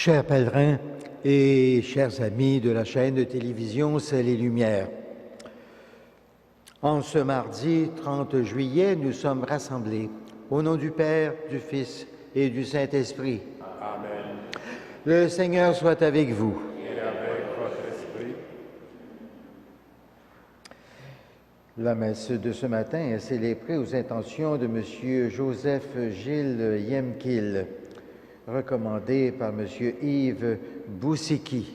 Chers pèlerins et chers amis de la chaîne de télévision Ciel et Lumière, en ce mardi 30 juillet, nous sommes rassemblés au nom du Père, du Fils et du Saint-Esprit. Amen. Le Seigneur soit avec vous. Et avec votre esprit. La messe de ce matin est célébrée aux intentions de M. Joseph Gilles Yemkil, recommandé par M. Yves Boussiki.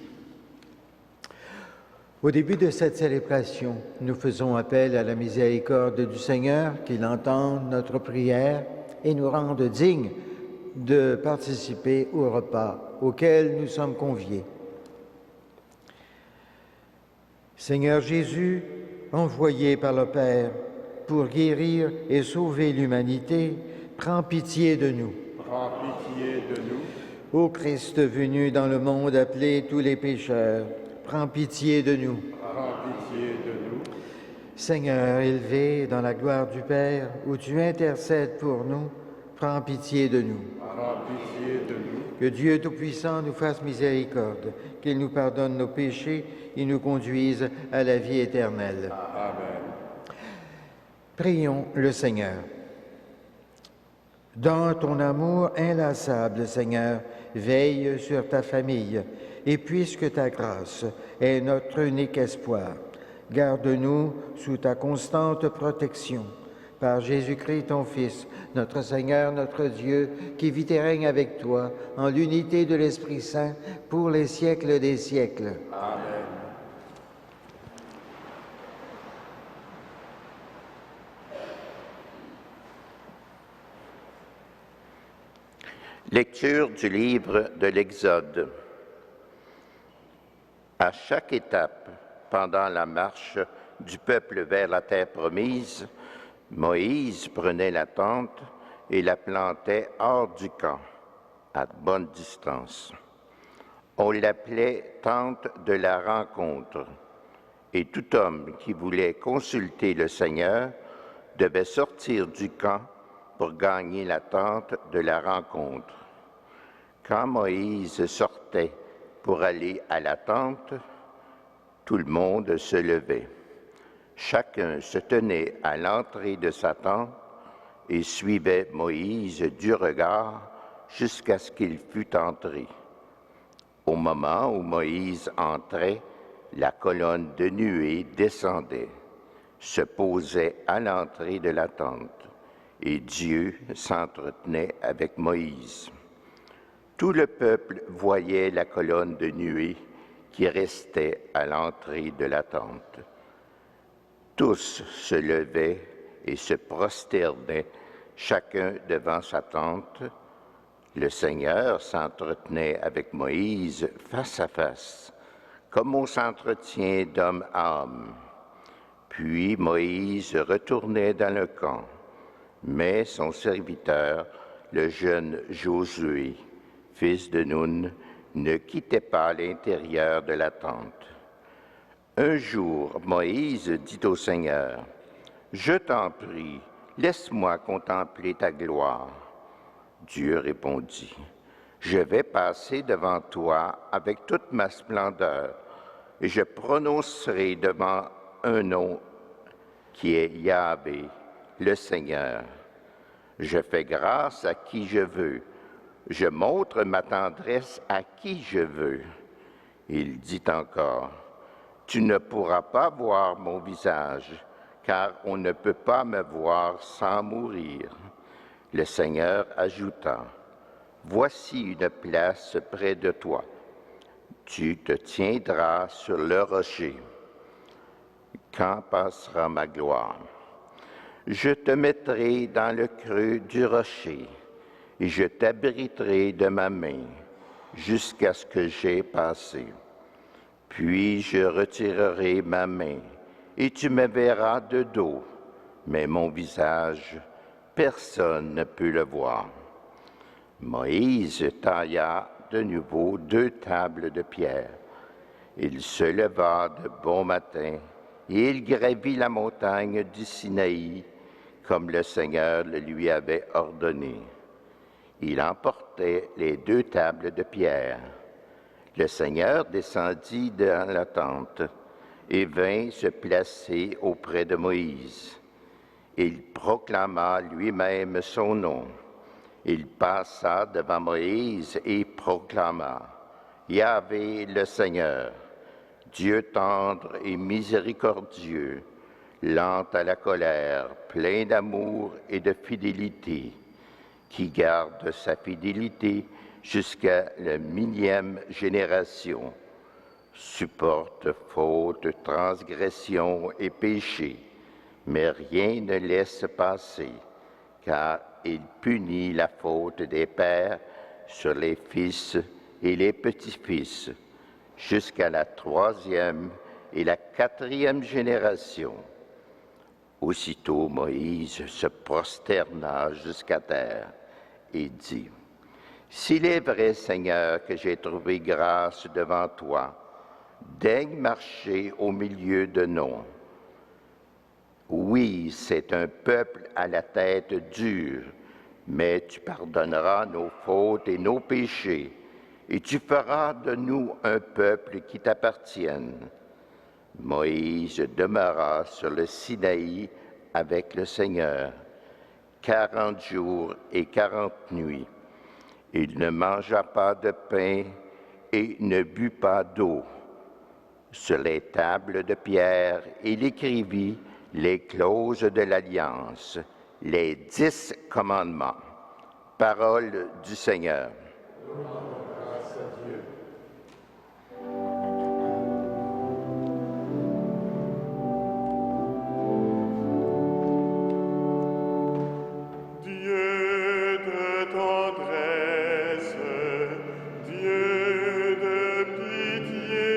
Au début de cette célébration, nous faisons appel à la miséricorde du Seigneur, qu'il entende notre prière et nous rende dignes de participer au repas auquel nous sommes conviés. Seigneur Jésus, envoyé par le Père pour guérir et sauver l'humanité, prends pitié de nous. Prends pitié de nous. Ô Christ venu dans le monde appeler tous les pécheurs, prends pitié de nous. Prends pitié de nous. Seigneur, élevé dans la gloire du Père, où tu intercèdes pour nous, prends pitié de nous. Prends pitié de nous. Que Dieu Tout-Puissant nous fasse miséricorde, qu'il nous pardonne nos péchés et nous conduise à la vie éternelle. Amen. Prions le Seigneur. Dans ton amour inlassable, Seigneur, veille sur ta famille, et puisque ta grâce est notre unique espoir, garde-nous sous ta constante protection. Par Jésus-Christ, ton Fils, notre Seigneur, notre Dieu, qui vit et règne avec toi, en l'unité de l'Esprit Saint, pour les siècles des siècles. Amen. Lecture du livre de l'Exode. À chaque étape, pendant la marche du peuple vers la terre promise, Moïse prenait la tente et la plantait hors du camp, à bonne distance. On l'appelait tente de la rencontre, et tout homme qui voulait consulter le Seigneur devait sortir du camp pour gagner la tente de la rencontre. Quand Moïse sortait pour aller à la tente, tout le monde se levait. Chacun se tenait à l'entrée de sa tente et suivait Moïse du regard jusqu'à ce qu'il fût entré. Au moment où Moïse entrait, la colonne de nuée descendait, se posait à l'entrée de la tente, et Dieu s'entretenait avec Moïse. Tout le peuple voyait la colonne de nuée qui restait à l'entrée de la tente. Tous se levaient et se prosternaient, chacun devant sa tente. Le Seigneur s'entretenait avec Moïse face à face, comme on s'entretient d'homme à homme. Puis Moïse retournait dans le camp, mais son serviteur, le jeune Josué, fils de Nun, ne quittait pas l'intérieur de la tente. Un jour, Moïse dit au Seigneur, « Je t'en prie, laisse-moi contempler ta gloire. » Dieu répondit, « Je vais passer devant toi avec toute ma splendeur, et je prononcerai devant un nom qui est Yahvé, le Seigneur. Je fais grâce à qui je veux, je montre ma tendresse à qui je veux. » Il dit encore, « Tu ne pourras pas voir mon visage, car on ne peut pas me voir sans mourir. » Le Seigneur ajouta, « Voici une place près de toi. Tu te tiendras sur le rocher. Quand passera ma gloire? Je te mettrai dans le creux du rocher, et je t'abriterai de ma main jusqu'à ce que j'aie passé. Puis je retirerai ma main, et tu me verras de dos, mais mon visage, personne ne peut le voir. » Moïse tailla de nouveau 2 tables de pierre. Il se leva de bon matin, et il gravit la montagne du Sinaï, comme le Seigneur le lui avait ordonné. Il emportait les 2 tables de pierre, Le Seigneur descendit dans la tente et vint se placer auprès de Moïse. Il proclama lui-même son nom. Il passa devant Moïse et proclama: Yahvé le Seigneur, Dieu tendre et miséricordieux, lent à la colère, plein d'amour et de fidélité, qui garde sa fidélité jusqu'à la 1000e génération, supporte faute, transgression et péché, mais rien ne laisse passer, car il punit la faute des pères sur les fils et les petits-fils, jusqu'à la 3e et la 4e génération. Aussitôt Moïse se prosterna jusqu'à terre et dit: S'il est vrai, Seigneur, que j'ai trouvé grâce devant toi, daigne marcher au milieu de nous. Oui, c'est un peuple à la tête dure, mais tu pardonneras nos fautes et nos péchés, et tu feras de nous un peuple qui t'appartienne. Moïse demeura sur le Sinaï avec le Seigneur 40 jours et 40 nuits. Il ne mangea pas de pain et ne but pas d'eau. Sur les tables de pierre, il écrivit les clauses de l'Alliance, les 10 commandements. Parole du Seigneur. Grâce à Dieu. Dieu de tendresse, Dieu de pitié,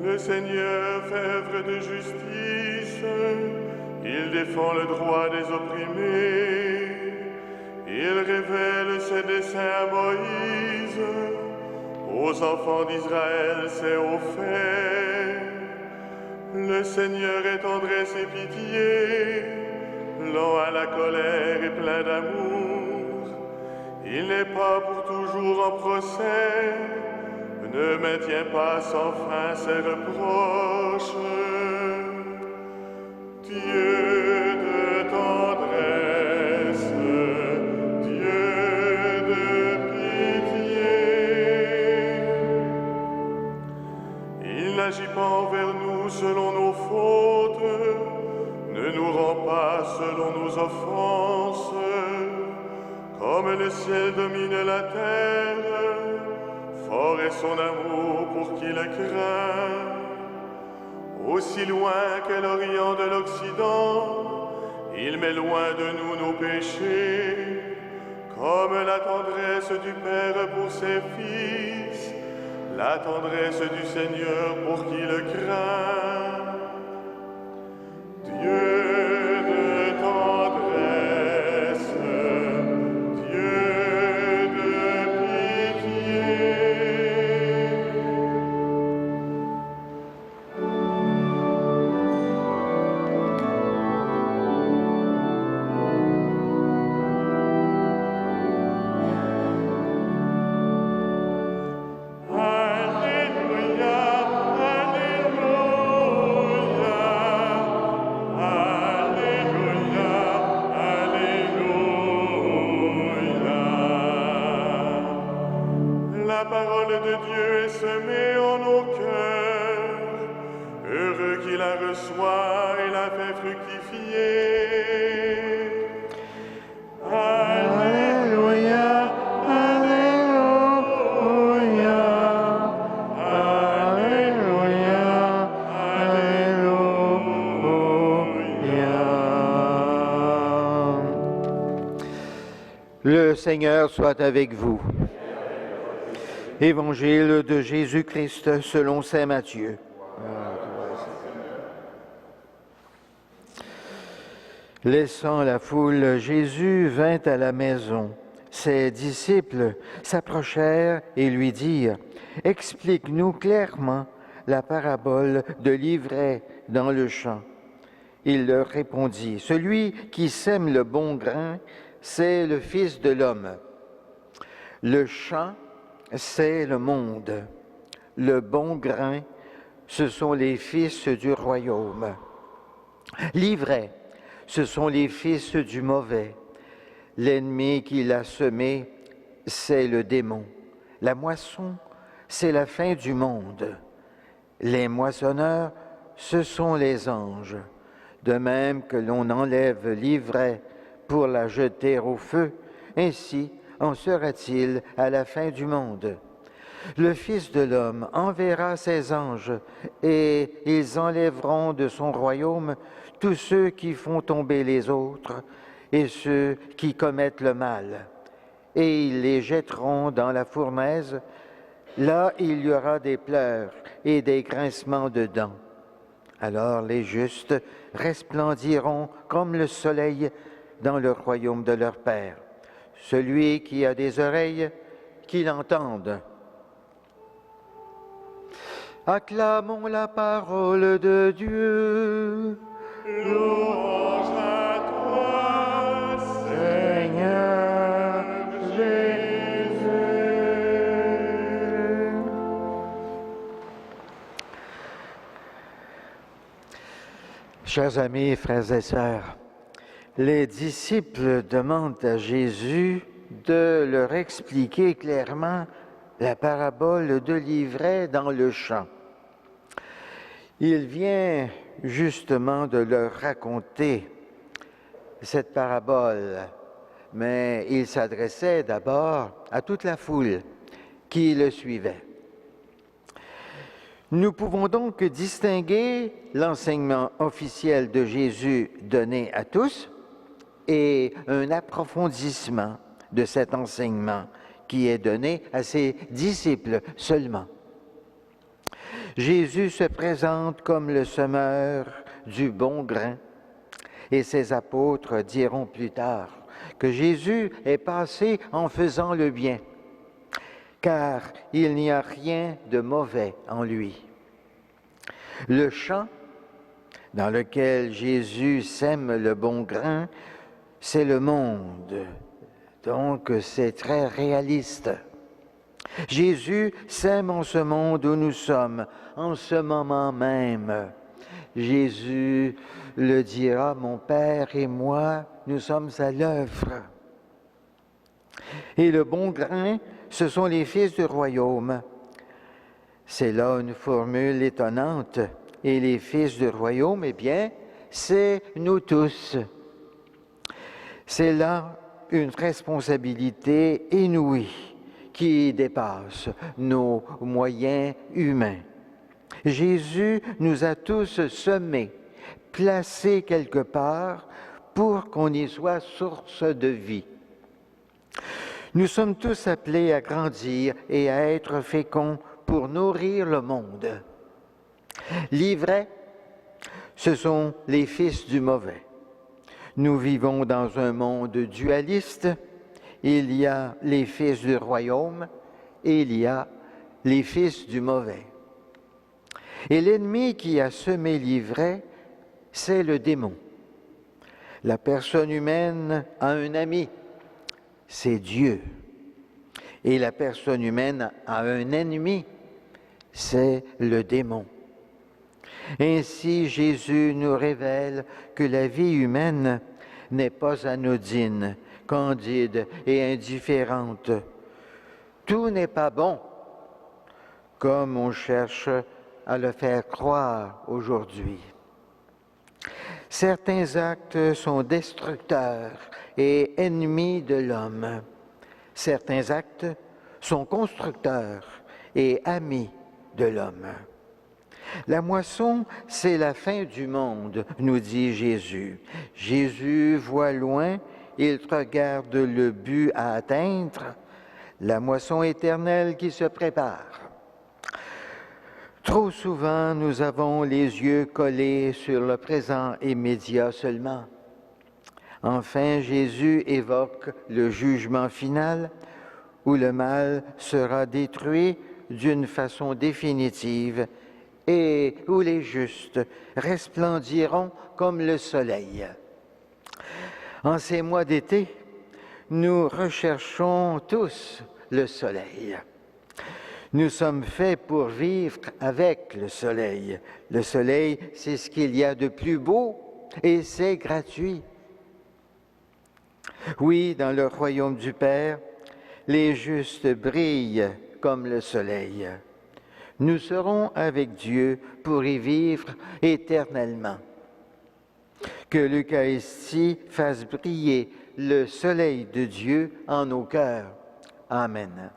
le Seigneur fait œuvre de justice, il défend le droit des opprimés, il révèle ses desseins à Moïse, aux enfants d'Israël ses hauts faits. Le Seigneur est tendresse et pitié, lent à la colère et plein d'amour. Il n'est pas pour toujours en procès, ne maintient pas sans fin ses reproches. Dieu de tendresse, Dieu de pitié, il n'agit pas envers nous selon nos fautes, ne nous rend pas selon nos offenses. Comme le ciel domine la terre, fort est son amour pour qui le craint. Aussi loin qu'est l'Orient de l'Occident, il met loin de nous nos péchés, comme la tendresse du Père pour ses fils, la tendresse du Seigneur pour qui le craint. Dieu de tendresse, Dieu de pitié. Alléluia, Alléluia, Alléluia, Alléluia. La parole de Dieu est semée en nos cœurs. Heureux qui la reçoit et la fait fructifier. Alléluia, Alléluia, Alléluia, Alléluia. Le Seigneur soit avec vous. Évangile de Jésus-Christ selon saint Matthieu. Laissant la foule, Jésus vint à la maison. Ses disciples s'approchèrent et lui dirent: « Explique-nous clairement la parabole de l'ivraie dans le champ. » Il leur répondit: « Celui qui sème le bon grain, c'est le Fils de l'homme. Le champ, c'est le monde. Le bon grain, ce sont les fils du royaume. L'ivraie, ce sont les fils du mauvais. L'ennemi qui l'a semé, c'est le démon. La moisson, c'est la fin du monde. Les moissonneurs, ce sont les anges. De même que l'on enlève l'ivraie pour la jeter au feu, ainsi en sera-t-il à la fin du monde. Le Fils de l'homme enverra ses anges, et ils enlèveront de son royaume tous ceux qui font tomber les autres et ceux qui commettent le mal. Et ils les jetteront dans la fournaise. Là, il y aura des pleurs et des grincements de dents. Alors les justes resplendiront comme le soleil dans le royaume de leur Père. Celui qui a des oreilles, qu'il entende. Acclamons la parole de Dieu. Louange à toi, Seigneur Jésus. Chers amis, frères et sœurs, les disciples demandent à Jésus de leur expliquer clairement la parabole de l'ivraie dans le champ. Il vient justement de leur raconter cette parabole, mais il s'adressait d'abord à toute la foule qui le suivait. Nous pouvons donc distinguer l'enseignement officiel de Jésus donné à tous et un approfondissement de cet enseignement qui est donné à ses disciples seulement. Jésus se présente comme le semeur du bon grain et ses apôtres diront plus tard que Jésus est passé en faisant le bien, car il n'y a rien de mauvais en lui. Le champ dans lequel Jésus sème le bon grain, c'est le monde. Donc, c'est très réaliste. Jésus sème en ce monde où nous sommes, en ce moment même. Jésus le dira, mon Père et moi, nous sommes à l'œuvre. Et le bon grain, ce sont les fils du royaume. C'est là une formule étonnante. Et les fils du royaume, eh bien, c'est nous tous. C'est là une responsabilité inouïe qui dépasse nos moyens humains. Jésus nous a tous semés, placés quelque part pour qu'on y soit source de vie. Nous sommes tous appelés à grandir et à être féconds pour nourrir le monde. L'ivraie, ce sont les fils du mauvais. Nous vivons dans un monde dualiste. Il y a les fils du royaume et il y a les fils du mauvais. Et l'ennemi qui a semé l'ivraie, c'est le démon. La personne humaine a un ami, c'est Dieu. Et la personne humaine a un ennemi, c'est le démon. Ainsi, Jésus nous révèle que la vie humaine n'est pas anodine, candide et indifférente. Tout n'est pas bon, comme on cherche à le faire croire aujourd'hui. Certains actes sont destructeurs et ennemis de l'homme. Certains actes sont constructeurs et amis de l'homme. La moisson, c'est la fin du monde, nous dit Jésus. Jésus voit loin, il regarde le but à atteindre, la moisson éternelle qui se prépare. Trop souvent, nous avons les yeux collés sur le présent immédiat seulement. Enfin, Jésus évoque le jugement final où le mal sera détruit d'une façon définitive et où les justes resplendiront comme le soleil. En ces mois d'été, nous recherchons tous le soleil. Nous sommes faits pour vivre avec le soleil. Le soleil, c'est ce qu'il y a de plus beau et c'est gratuit. Oui, dans le royaume du Père, les justes brillent comme le soleil. Nous serons avec Dieu pour y vivre éternellement. Que l'Eucharistie fasse briller le soleil de Dieu en nos cœurs. Amen.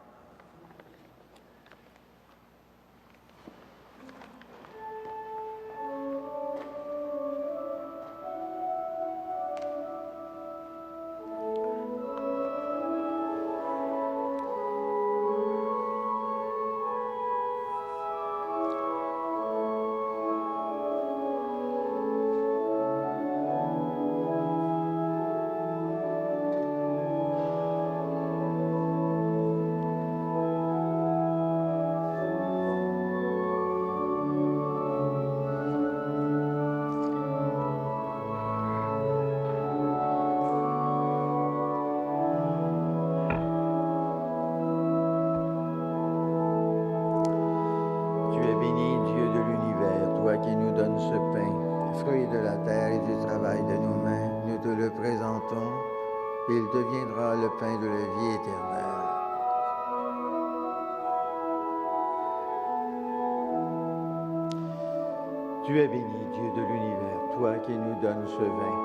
Il deviendra le pain de la vie éternelle. Tu es béni, Dieu de l'univers, toi qui nous donnes ce vin,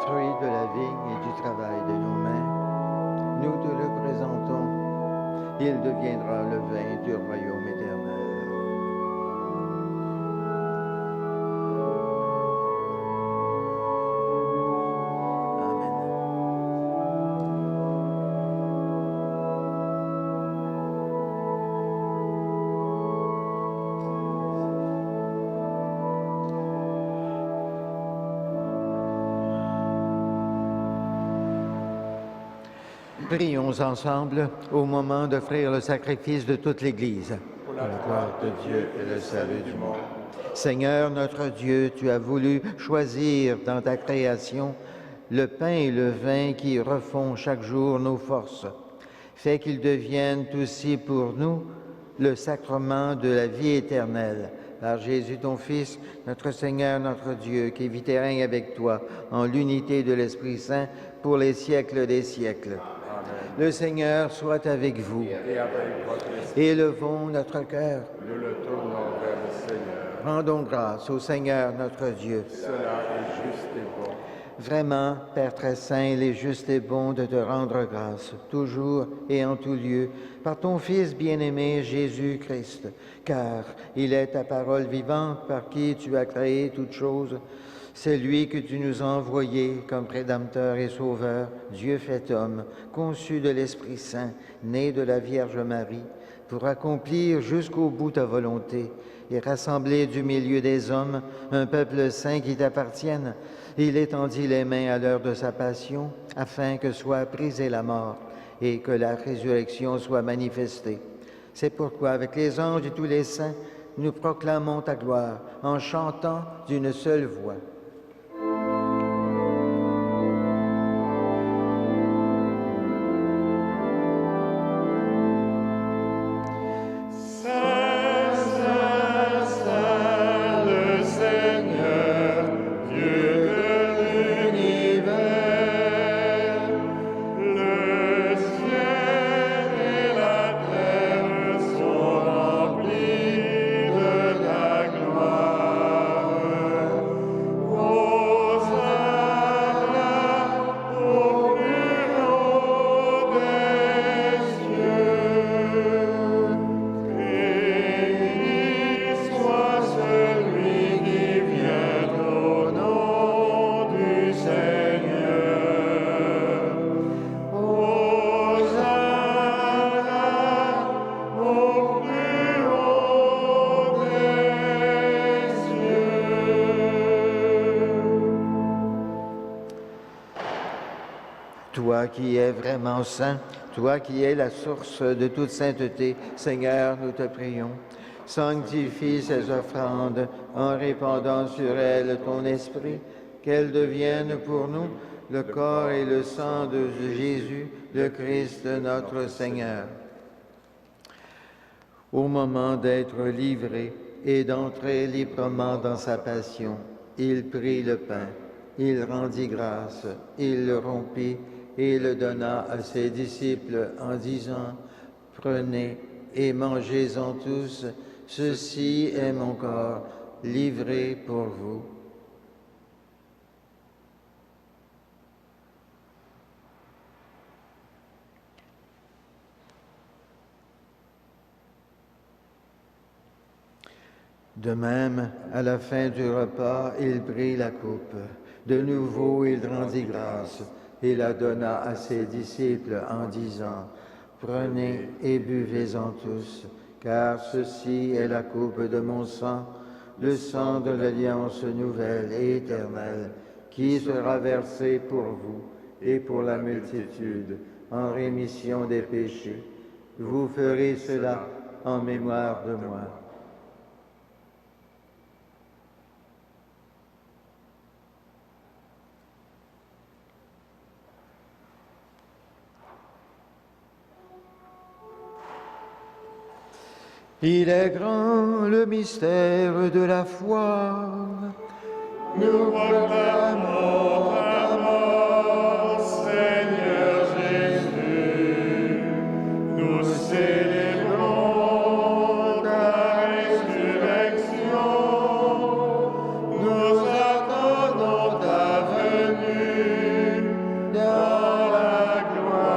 fruit de la vigne et du travail de nos mains. Nous te le présentons. Il deviendra le vin du royaume éternel. Prions ensemble au moment d'offrir le sacrifice de toute l'Église. Pour la gloire de Dieu et le salut du monde. Seigneur notre Dieu, tu as voulu choisir dans ta création le pain et le vin qui refont chaque jour nos forces. Fais qu'ils deviennent aussi pour nous le sacrement de la vie éternelle. Par Jésus ton Fils, notre Seigneur, notre Dieu, qui vit et règne avec toi en l'unité de l'Esprit Saint pour les siècles des siècles. Le Seigneur soit avec vous. Et avec votre esprit, Élevons notre cœur. nous le tournons vers le Seigneur. Rendons grâce au Seigneur notre Dieu. Cela est juste et bon. Vraiment, Père très saint, il est juste et bon de te rendre grâce, toujours et en tout lieu, par ton Fils bien-aimé Jésus-Christ, car il est ta parole vivante par qui tu as créé toutes choses. C'est lui que tu nous as envoyé comme Rédempteur et Sauveur, Dieu fait homme, conçu de l'Esprit Saint, né de la Vierge Marie, pour accomplir jusqu'au bout ta volonté et rassembler du milieu des hommes un peuple saint qui t'appartienne. Il étendit les mains à l'heure de sa passion, afin que soit brisée la mort et que la résurrection soit manifestée. C'est pourquoi, avec les anges et tous les saints, nous proclamons ta gloire en chantant d'une seule voix. Toi qui es vraiment saint, toi qui es la source de toute sainteté, Seigneur, nous te prions. Sanctifie ces offrandes en répandant sur elles ton esprit, qu'elles deviennent pour nous le corps et le sang de Jésus, le Christ notre Seigneur. Au moment d'être livré et d'entrer librement dans sa passion, il prit le pain, il rendit grâce, il le rompit et le donna à ses disciples en disant, « Prenez et mangez-en tous, ceci est mon corps, livré pour vous. » De même, à la fin du repas, il prit la coupe. De nouveau, il rendit grâce et la donna à ses disciples en disant, « Prenez et buvez-en tous, car ceci est la coupe de mon sang, le sang de l'alliance nouvelle et éternelle, qui sera versé pour vous et pour la multitude en rémission des péchés. Vous ferez cela en mémoire de moi. » Il est grand le mystère de la foi. Nous proclamons ta mort, Seigneur Jésus. Nous célébrons ta résurrection. Nous attendons ta venue dans la gloire.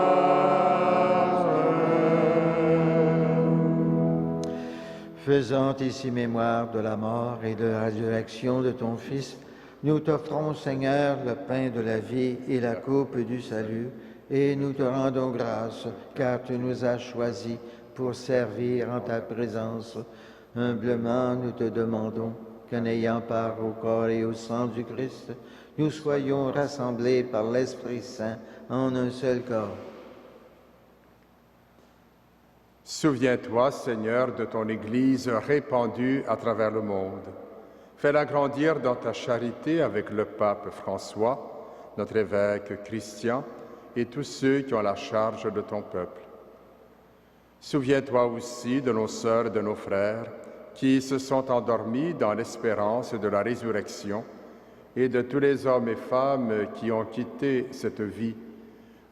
Faisant ici mémoire de la mort et de la résurrection de ton Fils, nous t'offrons, Seigneur, le pain de la vie et la coupe du salut, et nous te rendons grâce, car tu nous as choisis pour servir en ta présence. Humblement, nous te demandons qu'en ayant part au corps et au sang du Christ, nous soyons rassemblés par l'Esprit Saint en un seul corps. Souviens-toi, Seigneur, de ton Église répandue à travers le monde. Fais-la grandir dans ta charité avec le pape François, notre évêque Christian et tous ceux qui ont la charge de ton peuple. Souviens-toi aussi de nos sœurs et de nos frères qui se sont endormis dans l'espérance de la résurrection et de tous les hommes et femmes qui ont quitté cette vie.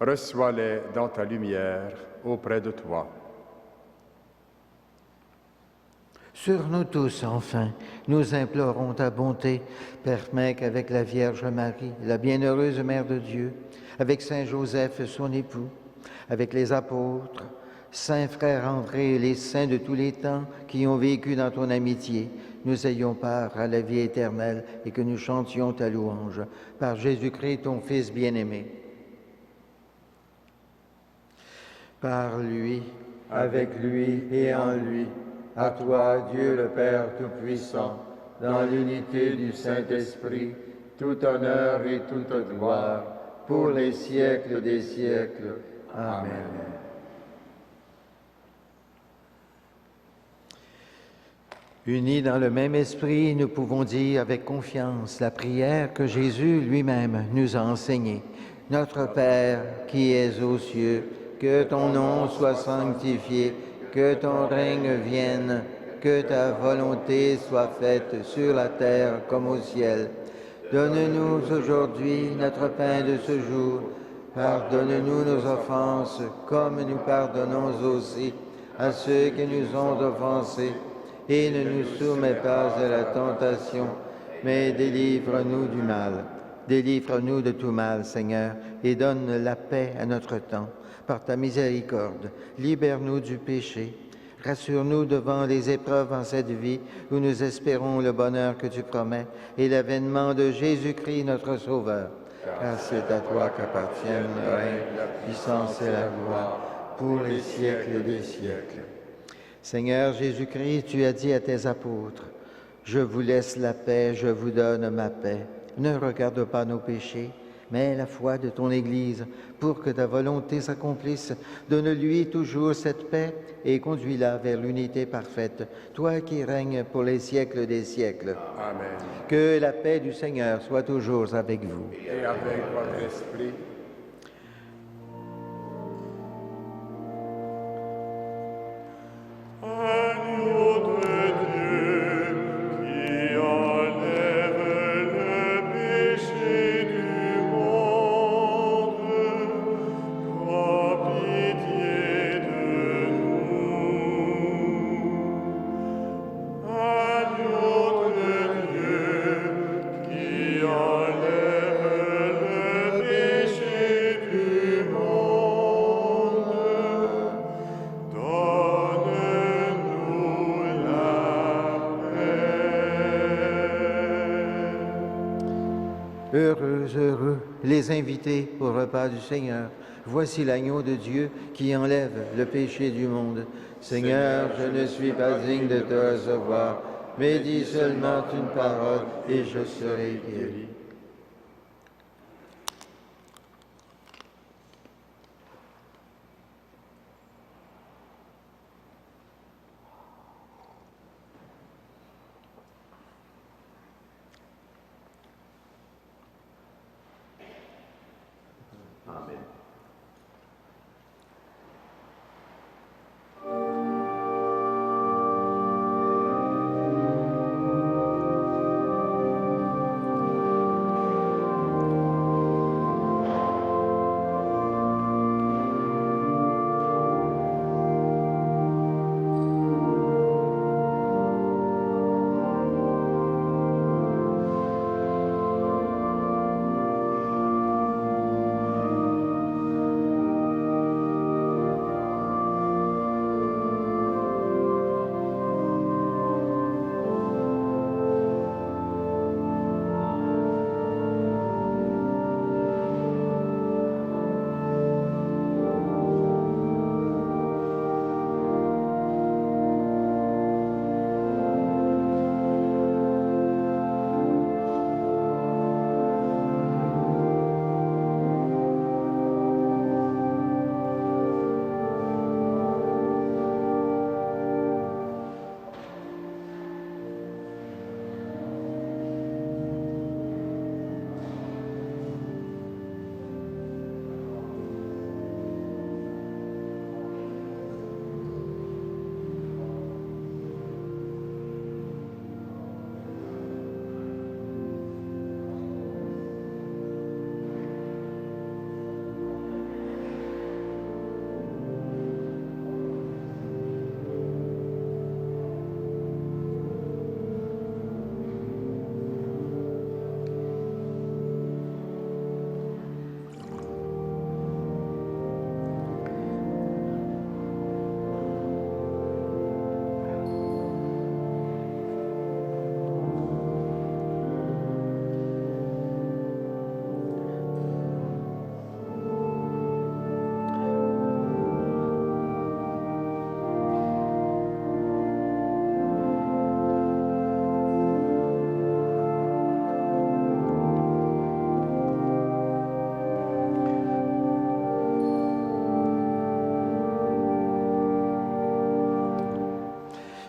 Reçois-les dans ta lumière auprès de toi. Sur nous tous, enfin, nous implorons ta bonté. Permets qu'avec la Vierge Marie, la bienheureuse Mère de Dieu, avec Saint Joseph, son époux, avec les apôtres, Saint Frère André et les saints de tous les temps qui ont vécu dans ton amitié, nous ayons part à la vie éternelle et que nous chantions ta louange. Par Jésus-Christ, ton Fils bien-aimé. Par lui, avec lui et en lui, à toi, Dieu le Père Tout-Puissant, dans l'unité du Saint-Esprit, tout honneur et toute gloire, pour les siècles des siècles. Amen. Unis dans le même esprit, nous pouvons dire avec confiance la prière que Jésus lui-même nous a enseignée. Notre Père qui es aux cieux, que ton nom soit sanctifié, que ton règne vienne, que ta volonté soit faite sur la terre comme au ciel. Donne-nous aujourd'hui notre pain de ce jour. Pardonne-nous nos offenses, comme nous pardonnons aussi à ceux qui nous ont offensés. Et ne nous soumets pas à la tentation, mais délivre-nous du mal. Délivre-nous de tout mal, Seigneur, et donne la paix à notre temps. Par ta miséricorde, libère-nous du péché. Rassure-nous devant les épreuves en cette vie où nous espérons le bonheur que tu promets et l'avènement de Jésus-Christ, notre Sauveur. Car c'est à toi qu'appartiennent le règne, la puissance et la gloire pour les siècles des siècles. Seigneur Jésus-Christ, tu as dit à tes apôtres, « Je vous laisse la paix, je vous donne ma paix. Ne regarde pas nos péchés, mais la foi de ton Église, pour que ta volonté s'accomplisse. Donne-lui toujours cette paix et conduis-la vers l'unité parfaite, toi qui règnes pour les siècles des siècles. Amen. Que la paix du Seigneur soit toujours avec vous. Et avec votre esprit. Agneau de Dieu, qui enlève le péché du monde, prends pitié de nous. Agneau de Dieu, qui enlève le péché du monde, donne-nous la paix. Heureux, les invités au repas du Seigneur. Voici l'agneau de Dieu qui enlève le péché du monde. Seigneur, je ne suis pas digne de te recevoir, mais dis seulement une parole et je serai guéri.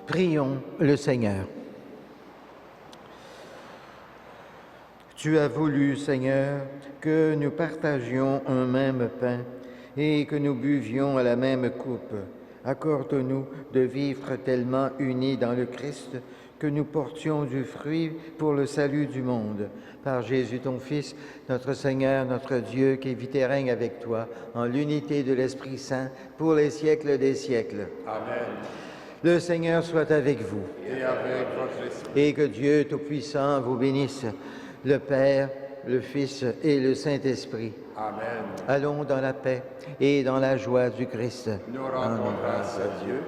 Prions le Seigneur. Tu as voulu, Seigneur, que nous partagions un même pain et que nous buvions à la même coupe. Accorde-nous de vivre tellement unis dans le Christ que nous portions du fruit pour le salut du monde. Par Jésus, ton Fils, notre Seigneur, notre Dieu, qui vit et règne avec toi, en l'unité de l'Esprit Saint, pour les siècles des siècles. Amen. Le Seigneur soit avec vous. Et avec votre esprit. Et que Dieu Tout-Puissant vous bénisse, le Père, le Fils et le Saint-Esprit. Amen. Allons dans la paix et dans la joie du Christ. Nous rendons grâce à Dieu.